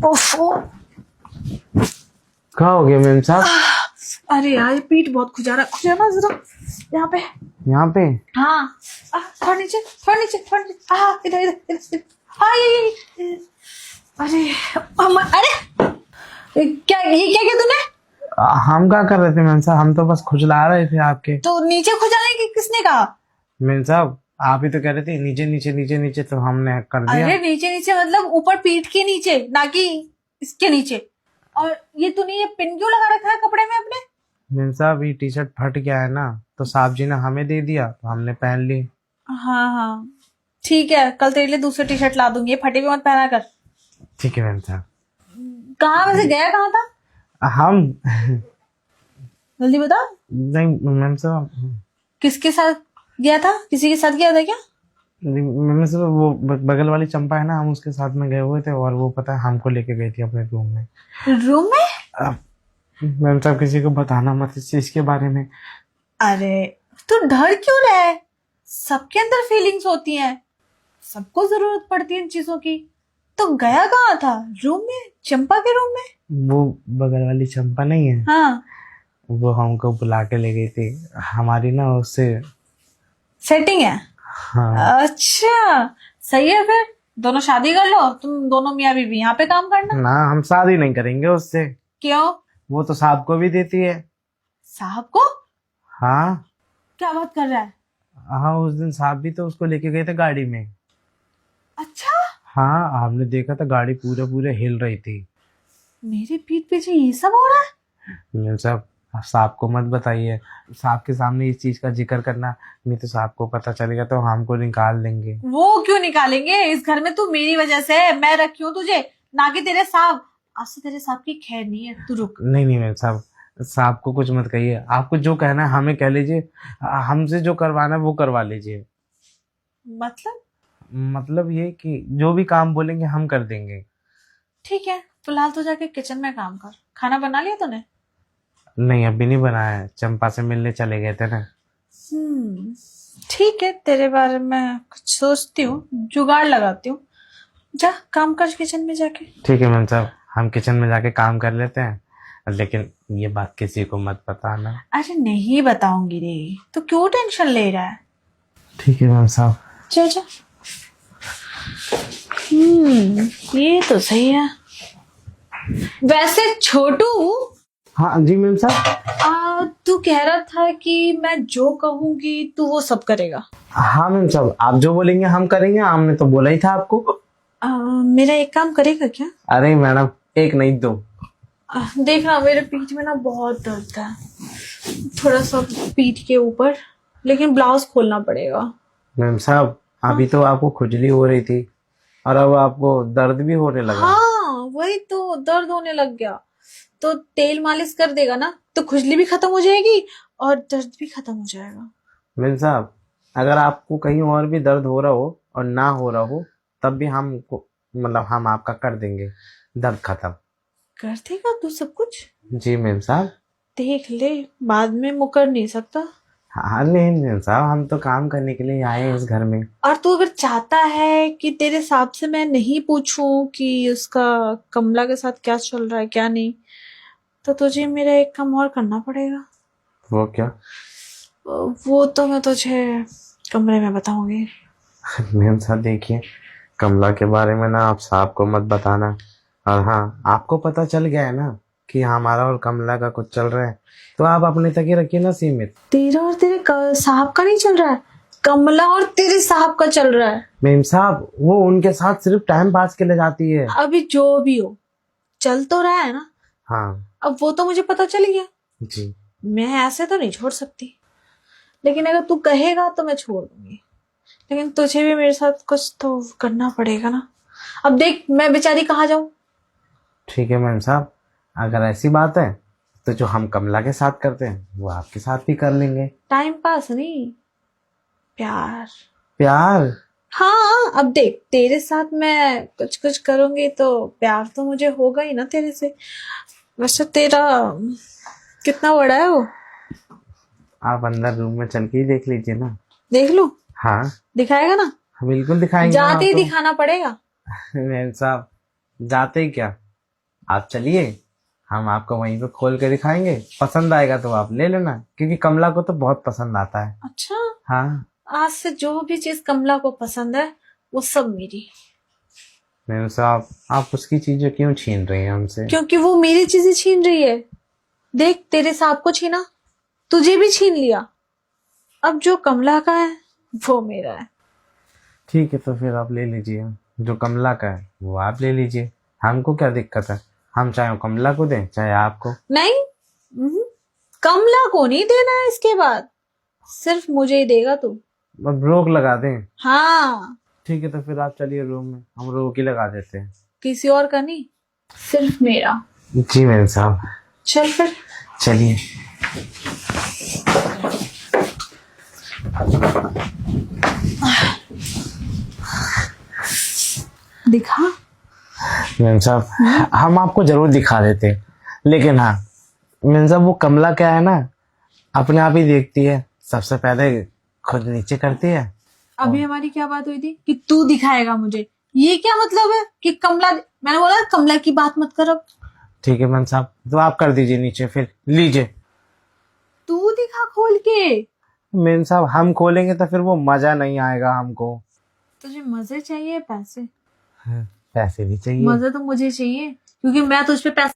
ओफो। क्या हो गया मेम साहब? अरे यार ये पीठ बहुत खुजा रहा है जरा यहाँ पे। यहाँ पे? हाँ थोड़ा नीचे थोड़ा नीचे थोड़ा नीचे। हाँ इधर इधर इधर। हाँ ये। अरे अरे क्या ये क्या किया तूने? हम क्या कर रहे थे मेम साहब? हम तो बस खुजला रहे थे आपके। तो नीचे खुजाने की किसने कहा? मेम साहब आप ही तो कह रहे थे नीचे नीचे नीचे नीचे, तो हमने कर दिया। अरे नीचे नीचे मतलब ऊपर पीठ के नीचे, ना कि इसके नीचे। और ये तूने ये पिन क्यों लगा रखा है कपड़े में अपने? मेम साहब ये टी शर्ट फट गया है ना, तो साहब जी ने हमें दे दिया तो हमने पहन ली। हाँ हाँ ठीक है, कल तेरे लिए दूसरी टी शर्ट ला दूंगी, ये फटी भी मत पहना कर। ठीक है मेम साहब। कहाँ वैसे गया कहाँ था? हम जल्दी बता। नहीं मेम साहब, किसके साथ गया था? किसी के साथ गया था क्या? मेम साहब वो बगल वाली चंपा है ना, हम उसके साथ में गए हुए थे, और वो पता है हमको लेके गई थी अपने रूम में। रूम में? मैम साहब किसी को बताना मत इस चीज के बारे में। अरे तू डर क्यों रहा है? सबके अंदर फीलिंग्स होती हैं, सबको जरूरत पड़ती है इन चीजों की। तो गया कहाँ था? रूम में, चंपा के रूम में? वो बगल वाली चंपा नहीं है? हाँ वो हमको बुला के ले गई थी, हमारी ना उससे सेटिंग है। हाँ। अच्छा सही है, फिर दोनों शादी कर लो, तुम दोनों मियाँ बीवी यहाँ पे काम करना। ना हम शादी नहीं करेंगे उससे। क्यों? वो तो साहब को भी देती है। साहब को? हाँ क्या बात कर रहा है? हाँ, उस दिन साहब भी तो उसको लेके गए थे गाड़ी में। अच्छा हाँ हमने देखा था, गाड़ी पूरे पूरे हिल रही थी। मेरे पीठ पीछे ये सब हो रहा है? मैम साहब साहब को मत बताइए, साहब के सामने इस चीज का जिक्र करना, नहीं तो साहब को पता चलेगा तो हमको निकाल देंगे। वो क्यों निकालेंगे? इस घर में तू मेरी वजह से है, मैं रखी हूँ तुझे, ना कि तेरे साहब। आज से तेरे साहब की खैर नहीं है, तू रुक। नहीं नहीं मैम साहब, साहब को कुछ मत कहिए, आपको जो कहना है हमें कह लीजिए, हमसे जो करवाना है वो करवा लीजिए। मतलब ये कि जो भी काम बोलेंगे हम कर देंगे। ठीक है, फिलहाल तो जाके किचन में काम कर। खाना बना लिया तूने? नहीं अभी नहीं बनाया है, चंपा से मिलने चले गए थे ना। ठीक है, तेरे बारे में कुछ सोचती हूँ, जुगाड़ लगाती हूँ। जा काम कर किचन में जाके। ठीक है मैम साहब, हम किचन में जाके काम कर लेते हैं, लेकिन ये बात किसी को मत बताना। अरे नहीं बताऊंगी रे, तो क्यों टेंशन ले रहा है? ठीक है मैम साहब। चल जा। ये तो सही है। वैसे छोटू, हाँ जी मैम साहब। तू कह रहा था कि मैं जो कहूंगी तू वो सब करेगा। हाँ मैम साहब, आप जो बोलेंगे हम करेंगे, हमने तो बोला ही था आपको। मेरा एक काम करेगा क्या? अरे मैडम एक नहीं दो। देखना मेरे पीठ में ना बहुत दर्द है, थोड़ा सा पीठ के ऊपर, लेकिन ब्लाउज खोलना पड़ेगा। मैम साहब अभी तो आपको खुजली हो रही थी और अब आपको दर्द भी होने लगा। हाँ वही तो, दर्द होने लग गया। तो तेल मालिश कर देगा ना, तो खुजली भी खत्म हो जाएगी और दर्द भी खत्म हो जाएगा। मैम साहब अगर आपको कहीं और भी दर्द हो रहा हो और ना हो रहा हो तब भी हम आपका कर देंगे, दर्द खत्म कर देगा तू सब कुछ? जी मैम साहब। देख ले, बाद में मुकर नहीं सकता। हाँ नहीं मैम साहब, हम तो काम करने के लिए आए हैं इस घर में। और तू अगर चाहता है कि तेरे साहब से मैं नहीं पूछूं कि उसका कमला के साथ क्या चल रहा है क्या नहीं, तो तुझे मेरा एक काम और करना पड़ेगा। वो क्या? वो तो मैं तुझे कमरे में बताऊंगी। मैम साहब देखिए, कमला के बारे में ना आप साहब को मत बताना, और हाँ आपको पता चल गया है ना कि हमारा और कमला का कुछ चल रहा है, तो आप अपने तक ही रखिए ना सीमित। तेरा और तेरे साहब का नहीं चल रहा है, कमला और तेरे साहब का चल रहा है। मैम साहब वो उनके साथ सिर्फ टाइम पास के लिए जाती है। अभी जो भी हो, चल तो रहा है ना। हाँ अब वो तो मुझे पता चल गया जी। मैं ऐसे तो नहीं छोड़ सकती, लेकिन अगर तू कहेगा तो मैं छोड़ दूंगी, लेकिन तुझे भी मेरे साथ कुछ तो करना पड़ेगा ना। अब देख मैं बेचारी कहाँ जाऊं। ठीक है मैम साहब, अगर ऐसी बात है तो जो हम कमला के साथ करते हैं वो आपके साथ भी कर लेंगे। टाइम पास नहीं, प्यार। प्यार? हाँ अब देख, तेरे साथ मैं कुछ कुछ करूंगी तो प्यार तो मुझे होगा ही ना तेरे से। वैसे तेरा कितना बड़ा है वो? आप अंदर रूम में चल के ही देख लीजिए ना। देख लूं? हाँ दिखाएगा ना? बिल्कुल दिखाएंगे। जाते ही तो दिखाना पड़ेगा। मैम साहब जाते ही क्या, आप चलिए, हम आपको वहीं पे खोल के दिखाएंगे, पसंद आएगा तो आप ले लेना, क्योंकि कमला को तो बहुत पसंद आता है। अच्छा, हाँ आज से जो भी चीज कमला को पसंद है वो सब मेरी, मेम साहब, आप उसकी चीजें क्यों छीन रही हैं हमसे? क्योंकि वो मेरी चीजें छीन रही है। देख, तेरे सांप को छीना, तुझे भी छीन लिया, अब जो कमला का है वो मेरा है। ठीक है, तो फिर आप ले लीजिए, जो कमला का है वो आप ले लीजिए, हमको क्या दिक्कत है, हम चाहे कमला को दें चाहे आपको। नहीं, कमला को नहीं देना है, इसके बाद सिर्फ मुझे ही देगा तू। अब रोक लगा दें? हाँ, ठीक है, तो फिर आप चलिए रूम में, हम रोक ही लगा देते हैं। किसी और का नहीं, सिर्फ मेरा। जी मेम साहब। चल फिर। चलिए। दिखा। मेम साहब, हम आपको जरूर दिखा देते, लेकिन हाँ मेम साहब, वो कमला क्या है ना, अपने आप ही देखती है, सबसे पहले खुद नीचे करती है। अभी हमारी क्या बात हुई थी कि तू दिखाएगा मुझे, ये क्या मतलब है कि कमला, मैंने बोला कमला की बात मत कर अब। ठीक है मेम साहब, तो आप कर दीजिए नीचे, फिर लीजिए। तू दिखा खोल के। मेम साहब, हम खोलेंगे तो फिर वो मजा नहीं आएगा हमको। तुझे मजे चाहिए पैसे? पैसे भी चाहिए। मजे तो मुझे चाहिए, क्योंकि मैं तुझ पे पैसे